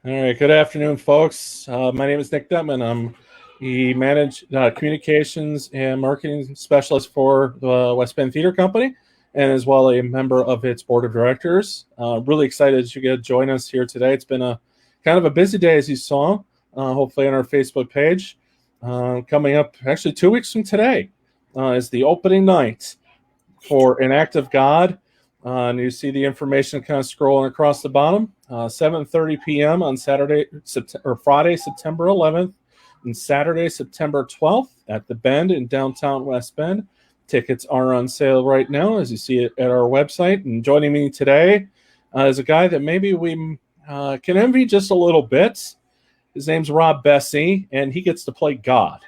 All right, good afternoon, folks. My name is Nick Detman. I'm the communications and marketing specialist for the West Bend Theater Company, and as well a member of its board of directors. Really excited that you get to join us here today. It's been a kind of a busy day, as you saw, hopefully on our Facebook page. Coming up, actually 2 weeks from today, is the opening night for An Act of God. And you see the information kind of scrolling across the bottom. 7:30 p.m. on Friday, September 11th, and Saturday, September 12th at the Bend in downtown West Bend. Tickets are on sale right now, as you see it at our website. And joining me today is a guy that maybe we can envy just a little bit. His name's Robb Bessey, and he gets to play God.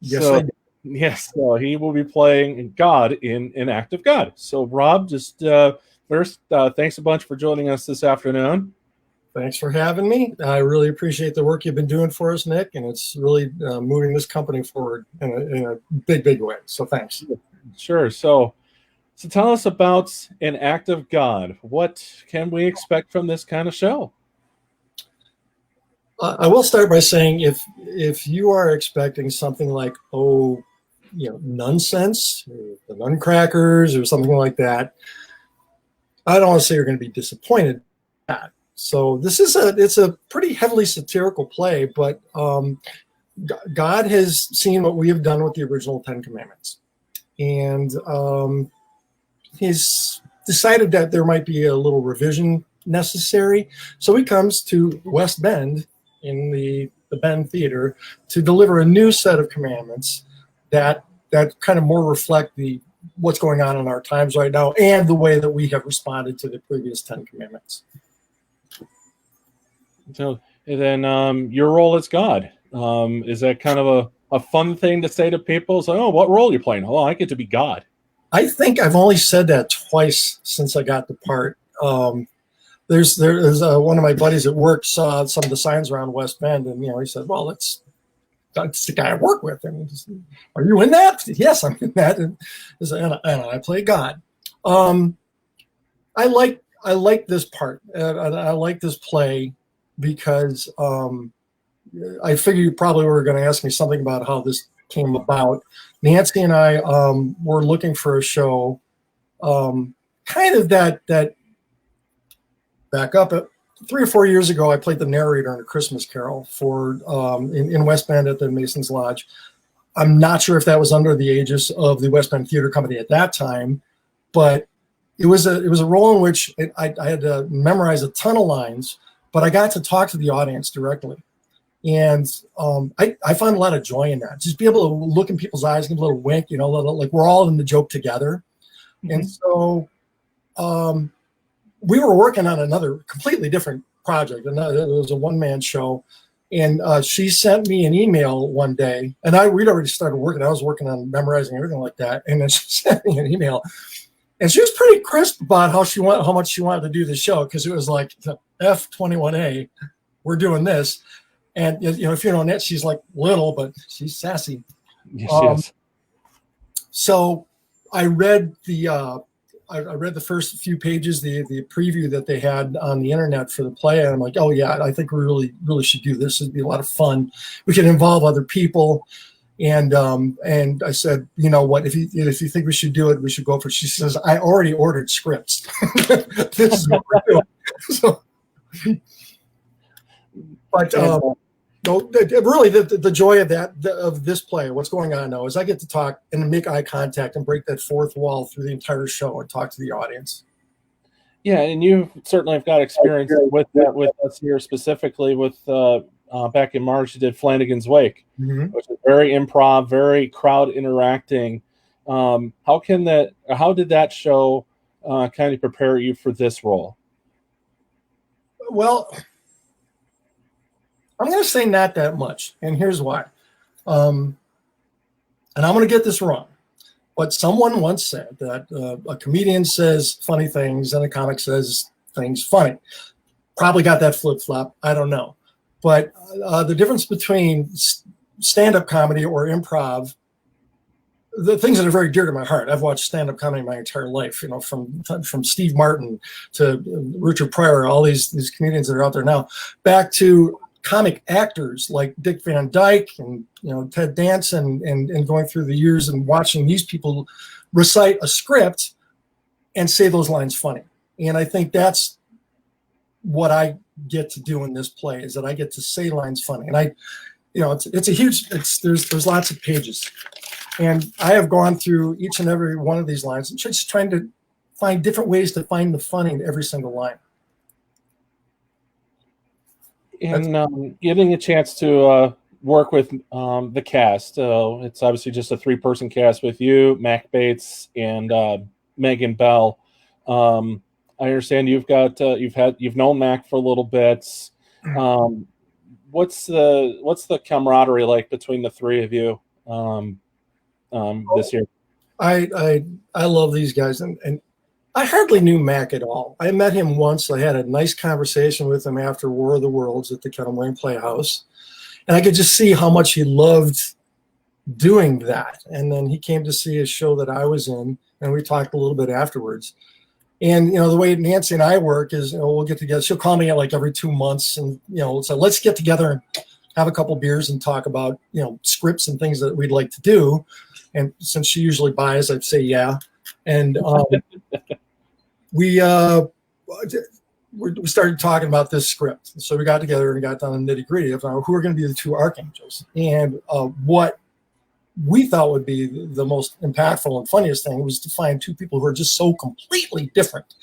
Yes, I do. Yes, so he will be playing God in An Act of God. So, Robb, just first, thanks a bunch for joining us this afternoon. Thanks for having me. I really appreciate the work you've been doing for us, Nick, and it's really moving this company forward in a big, big way. So thanks. Sure. So tell us about An Act of God. What can we expect from this kind of show? I will start by saying if you are expecting something like, nonsense, the Nuncrackers or something like that, I don't want to say you're going to be disappointed. So it's a pretty heavily satirical play, but God has seen what we have done with the original 10 Commandments, and he's decided that there might be a little revision necessary. So he comes to West Bend in the Bend Theater to deliver a new set of commandments that kind of more reflect what's going on in our times right now and the way that we have responded to the previous 10 Commandments. So, and then your role as God, is that kind of a fun thing to say to people? So, oh, what role are you playing? Oh, I get to be God. I think I've only said that twice since I got the part. There's one of my buddies at work saw some of the signs around West Bend, and he said, "Well, that's the guy I work with." And are you in that? Yes, I'm in that. And I play God. I like this part. I like this play because I figure you probably were going to ask me something about how this came about. Nancy and I were looking for a show, kind of that back up. 3 or 4 years ago, I played the narrator in A Christmas Carol for in West Bend at the Mason's Lodge. I'm not sure if that was under the aegis of the West Bend Theater Company at that time, but it was a role in which I had to memorize a ton of lines, but I got to talk to the audience directly. And I found a lot of joy in that. Just be able to look in people's eyes, give a little wink, like we're all in the joke together. Mm-hmm. And so we were working on another completely different project. And it was a one-man show. And she sent me an email one day, and we'd already started working. I was working on memorizing everything like that. And then she sent me an email. And she was pretty crisp about how much she wanted to do the show, because it was like F21A, we're doing this. And if you know Annette, she's like little, but she's sassy. Yes, she is. So I read the first few pages, the preview that they had on the internet for the play, and I'm like, oh yeah, I think we really should do this. It'd be a lot of fun. We could involve other people. And I said, you know what, if you think we should do it, we should go for it. She says, I already ordered scripts. This is what we're doing. So, but really the joy of this play, what's going on now, is I get to talk and make eye contact and break that fourth wall through the entire show and talk to the audience. Yeah, and you certainly have got experience with that with us here, specifically with back in March, you did Flanagan's Wake, mm-hmm. which is very improv, very crowd interacting. How did that show kind of prepare you for this role? Well, I'm going to say not that much, and here's why. And I'm going to get this wrong, but someone once said that a comedian says funny things and a comic says things funny. Probably got that flip-flop. I don't know. But the difference between stand-up comedy or improv the things that are very dear to my heart. I've watched stand-up comedy my entire life, you know, from Steve Martin to Richard Pryor, all these comedians that are out there now, back to comic actors like Dick Van Dyke and, you know, Ted Danson, and going through the years and watching these people recite a script and say those lines funny. And I think that's what I get to do in this play, is that I get to say lines funny. And I, you know, it's a huge, there's lots of pages. And I have gone through each and every one of these lines and just trying to find different ways to find the funny in every single line. And getting a chance to work with the cast, it's obviously just a 3-person cast with you, Mac Bates, and Megan Bell. I understand you've known Mac for a little bit. What's the camaraderie like between the three of you this year? I love these guys, and I hardly knew Mac at all. I met him once. I had a nice conversation with him after War of the Worlds at the Kettle Moraine Playhouse, and I could just see how much he loved doing that. And then he came to see a show that I was in, and we talked a little bit afterwards. And, you know, the way Nancy and I work is, you know, we'll get together. She'll call me like every 2 months, and, you know, so let's get together and have a couple beers and talk about, you know, scripts and things that we'd like to do. And since she usually buys, I'd say yeah. And we started talking about this script. So we got together and got down to the nitty gritty of who are going to be the two archangels, and what we thought would be the most impactful and funniest thing was to find two people who are just so completely different.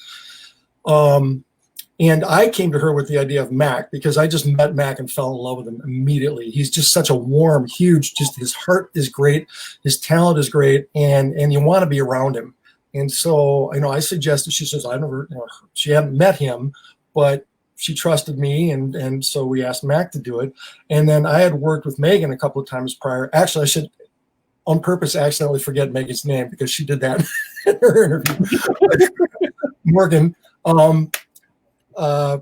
And I came to her with the idea of Mac, because I just met Mac and fell in love with him immediately. He's just such a warm, huge, just his heart is great. His talent is great. And you want to be around him. And so, you know, I suggested, she says, I never, you know, she hadn't met him, but she trusted me. And so we asked Mac to do it. And then I had worked with Megan a couple of times prior. Actually, I should on purpose accidentally forget Megan's name, because she did that in her interview. Morgan, on a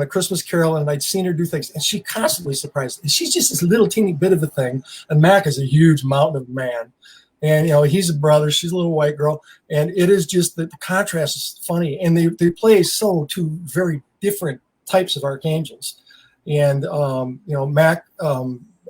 Christmas Carol, and I'd seen her do things, and she constantly surprised me. She's just this little teeny bit of a thing, and Mac is a huge mountain of man. And, you know, he's a brother, she's a little white girl, and it is just that the contrast is funny. And they play so two very different types of archangels. And, you know, Mac,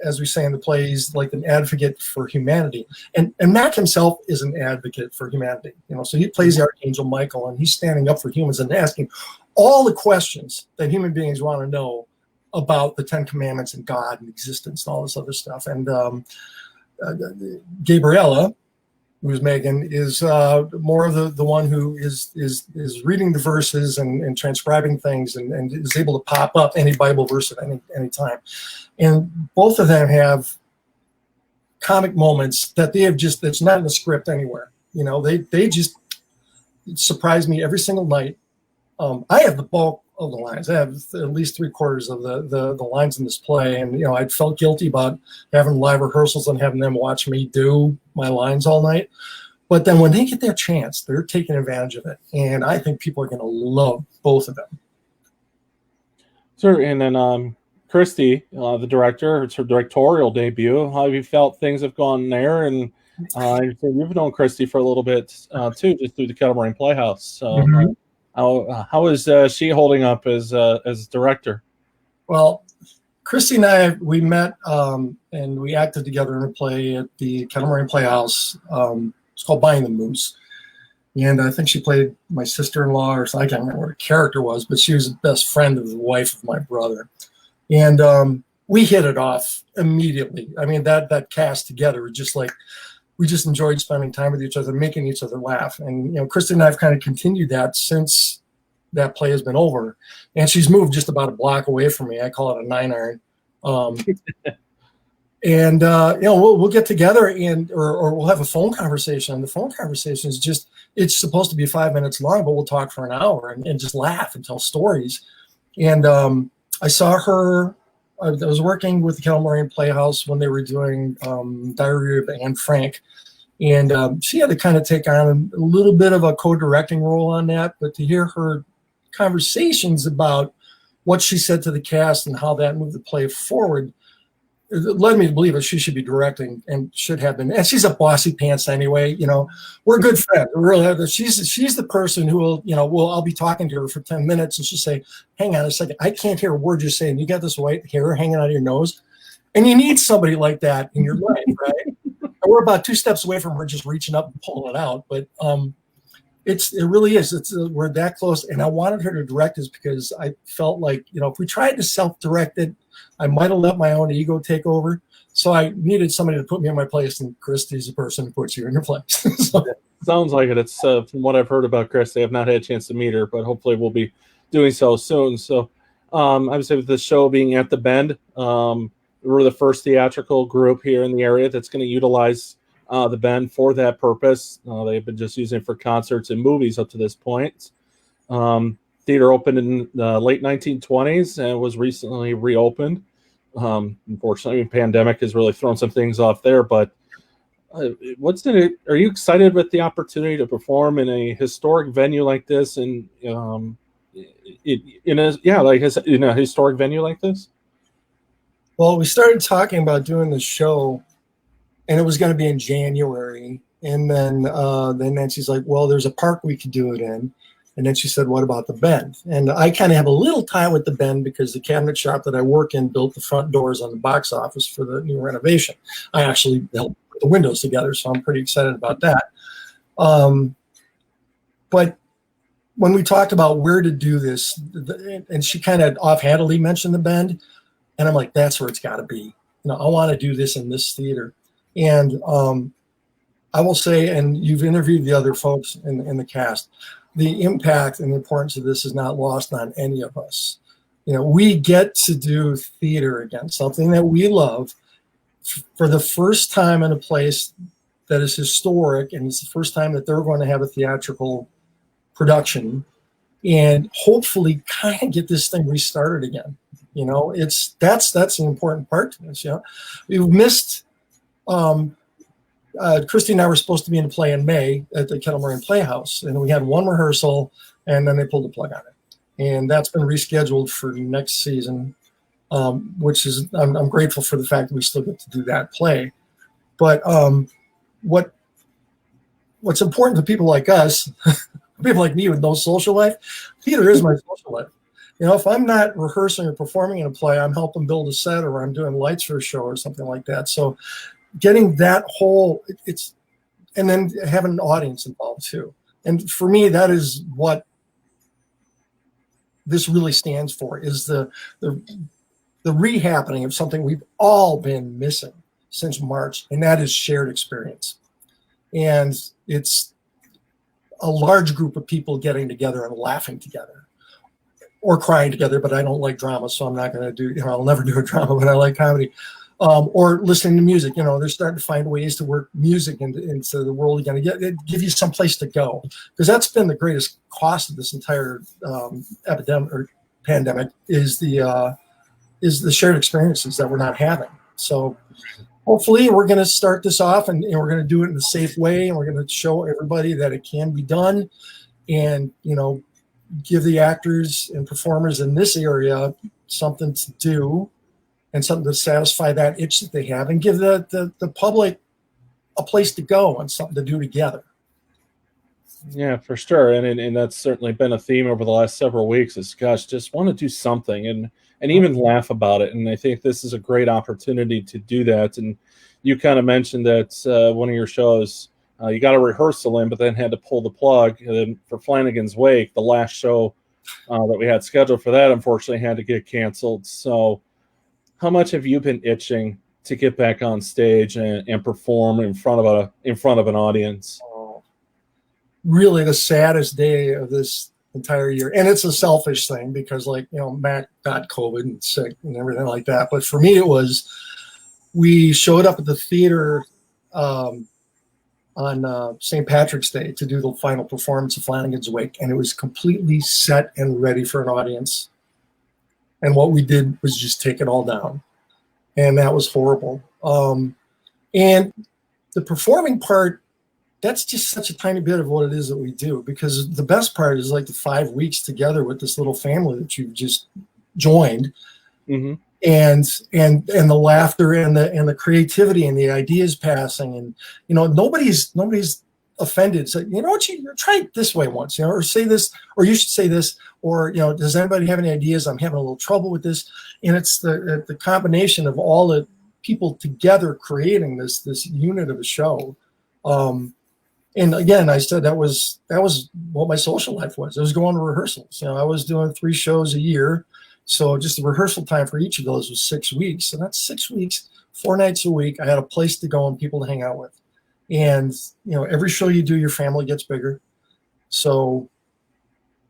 as we say in the play, he's like an advocate for humanity. And Mac himself is an advocate for humanity. You know, so he plays the Archangel Michael, and he's standing up for humans and asking all the questions that human beings want to know about the 10 Commandments and God and existence and all this other stuff. And Gabriella, who's Megan, is more of the one who is reading the verses and transcribing things, and is able to pop up any Bible verse at any time. And both of them have comic moments that they have just, that's not in the script anywhere. You know, they just surprise me every single night. I have the bulk of the lines. I have at least 3/4 of the lines in this play. And, you know, I felt guilty about having live rehearsals and having them watch me do my lines all night. But then when they get their chance, they're taking advantage of it. And I think people are going to love both of them. Sure. And then Christy, the director, it's her directorial debut. How have you felt things have gone there? And you've known Christy for a little bit too, just through the Kettle Moraine Playhouse. So how is she holding up as director? Well, Christy and I, we met and we acted together in a play at the Kettle Moraine Playhouse. It's called Buying the Moose. And I think she played my sister-in-law, or something. I can't remember what her character was, but she was the best friend of the wife of my brother. And we hit it off immediately. I mean, that cast together was just like, we just enjoyed spending time with each other, making each other laugh. And, you know, Kristen and I have kind of continued that since that play has been over. And she's moved just about a block away from me. I call it a 9-iron. And, you know, we'll get together or we'll have a phone conversation. And the phone conversation is just, it's supposed to be 5 minutes long, but we'll talk for an hour and just laugh and tell stories. And I saw her. I was working with the Kettle Moraine Playhouse when they were doing Diary of Anne Frank. And she had to kind of take on a little bit of a co-directing role on that. But to hear her conversations about what she said to the cast and how that moved the play forward, led me to believe that she should be directing and should have been. And she's a bossy pants anyway. We're good friends. She's the person who will, I'll be talking to her for 10 minutes and she'll say, hang on a second, I can't hear a word you're saying. You got this white hair hanging out of your nose. And you need somebody like that in your life, right? And we're about 2 steps away from her just reaching up and pulling it out. But it really is. We're that close. And I wanted her to direct us because I felt like, if we tried to self-direct it, I might have let my own ego take over. So I needed somebody to put me in my place, and Christy's the person who puts you in your place. So. Sounds like it. It's from what I've heard about Christy. I've not had a chance to meet her, but hopefully we'll be doing so soon. So I would say with the show being at the Bend, we're the first theatrical group here in the area that's going to utilize the Bend for that purpose. They've been just using it for concerts and movies up to this point. Theater opened in the late 1920s and was recently reopened. Unfortunately, the pandemic has really thrown some things off there. But are you excited with the opportunity to perform in a historic venue like this, and in a historic venue like this? Well, we started talking about doing the show, and it was going to be in January. And then Nancy's like, well, there's a park we could do it in. And then she said, what about the Bend? And I kind of have a little tie with the Bend because the cabinet shop that I work in built the front doors on the box office for the new renovation. I actually helped put the windows together, so I'm pretty excited about that. But when we talked about where to do this, and she kind of offhandedly mentioned the Bend, and I'm like, that's where it's got to be. I want to do this in this theater. And I will say, and you've interviewed the other folks in the cast, the impact and the importance of this is not lost on any of us. We get to do theater again, something that we love, for the first time in a place that is historic, and it's the first time that they're going to have a theatrical production, and hopefully kind of get this thing restarted again. That's the important part to this. We've missed. Christy and I were supposed to be in a play in May at the Kettle Moraine Playhouse, and we had one rehearsal, and then they pulled the plug on it. And that's been rescheduled for next season, which is I'm grateful for the fact that we still get to do that play. But what's important to people like us, people like me with no social life, theater is my social life. If I'm not rehearsing or performing in a play, I'm helping build a set, or I'm doing lights for a show or something like that. So getting that whole, and then having an audience involved too. And for me, that is what this really stands for, is the rehappening of something we've all been missing since March, and that is shared experience. And it's a large group of people getting together and laughing together, or crying together, but I don't like drama, so I'm not going to do, I'll never do a drama, but I like comedy. Or listening to music. They're starting to find ways to work music into the world again, give you some place to go, because that's been the greatest cost of this entire epidemic or pandemic, is the shared experiences that we're not having. So hopefully we're going to start this off, and we're going to do it in a safe way, and we're going to show everybody that it can be done, and give the actors and performers in this area something to do, and something to satisfy that itch that they have, and give the public a place to go and something to do together. Yeah, for sure. And that's certainly been a theme over the last several weeks, is, gosh, just want to do something and even laugh about it. And I think this is a great opportunity to do that. And you kind of mentioned that one of your shows, you got a rehearsal in, but then had to pull the plug. And then for Flanagan's Wake, the last show that we had scheduled for that, unfortunately, had to get canceled. So how much have you been itching to get back on stage and perform in front of an audience? Really the saddest day of this entire year. And it's a selfish thing because, Matt got COVID and sick and everything like that. But for me, we showed up at the theater on St. Patrick's Day to do the final performance of Flanagan's Wake, and it was completely set and ready for an audience. And what we did was just take it all down. And that was horrible. And the performing part, that's just such a tiny bit of what it is that we do, because the best part is the 5 weeks together with this little family that you've just joined. Mm-hmm. and the laughter and the creativity and the ideas passing, and nobody's offended. So you know what, you try it this way once, or say this, or you should say this, or does anybody have any ideas? I'm having a little trouble with this. And it's the combination of all the people together creating this unit of a show. And again, I said that was what my social life was. It was going to rehearsals. I was doing 3 shows a year. So just the rehearsal time for each of those was 6 weeks. And that's 6 weeks, 4 nights a week. I had a place to go and people to hang out with. And, every show you do, your family gets bigger. So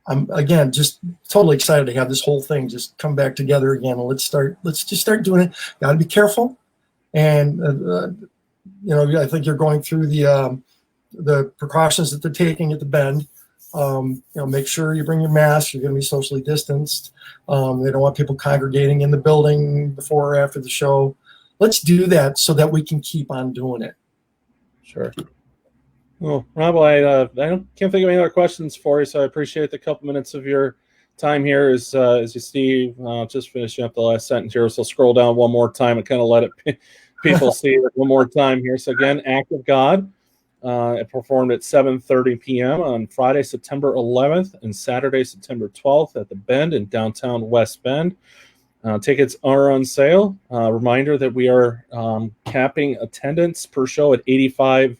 I'm, again, just totally excited to have this whole thing just come back together again. And let's just start doing it. Got to be careful. And, I think you're going through the precautions that they're taking at the Bend. Make sure you bring your mask. You're going to be socially distanced. They don't want people congregating in the building before or after the show. Let's do that so that we can keep on doing it. Sure. Well, Rob, I can't think of any other questions for you, so I appreciate the couple minutes of your time here. As you see, just finishing up the last sentence here, so scroll down one more time and kind of let it people see it one more time here. So again, Act of God. It performed at 7:30 p.m. on Friday, September 11th, and Saturday, September 12th at the Bend in downtown West Bend. Tickets are on sale. Reminder that we are capping attendance per show at 85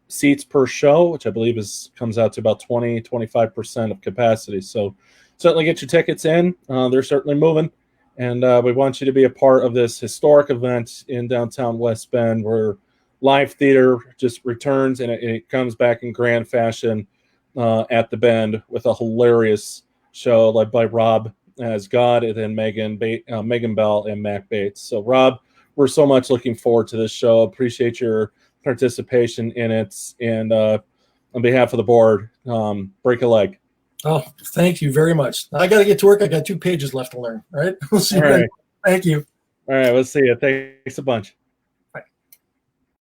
seats per show, which I believe comes out to about 25% of capacity. So certainly get your tickets in. They're certainly moving. And we want you to be a part of this historic event in downtown West Bend where live theater just returns, and it comes back in grand fashion at the Bend with a hilarious show led by Robb as God, and then Megan Bell and Mac Bates. So, Robb, we're so much looking forward to this show. Appreciate your participation in it, and on behalf of the board, break a leg. Oh, thank you very much. I got to get to work. I got 2 pages left to learn. All right, we'll see you. Right. Thank you. All right, we'll see you. Thanks a bunch.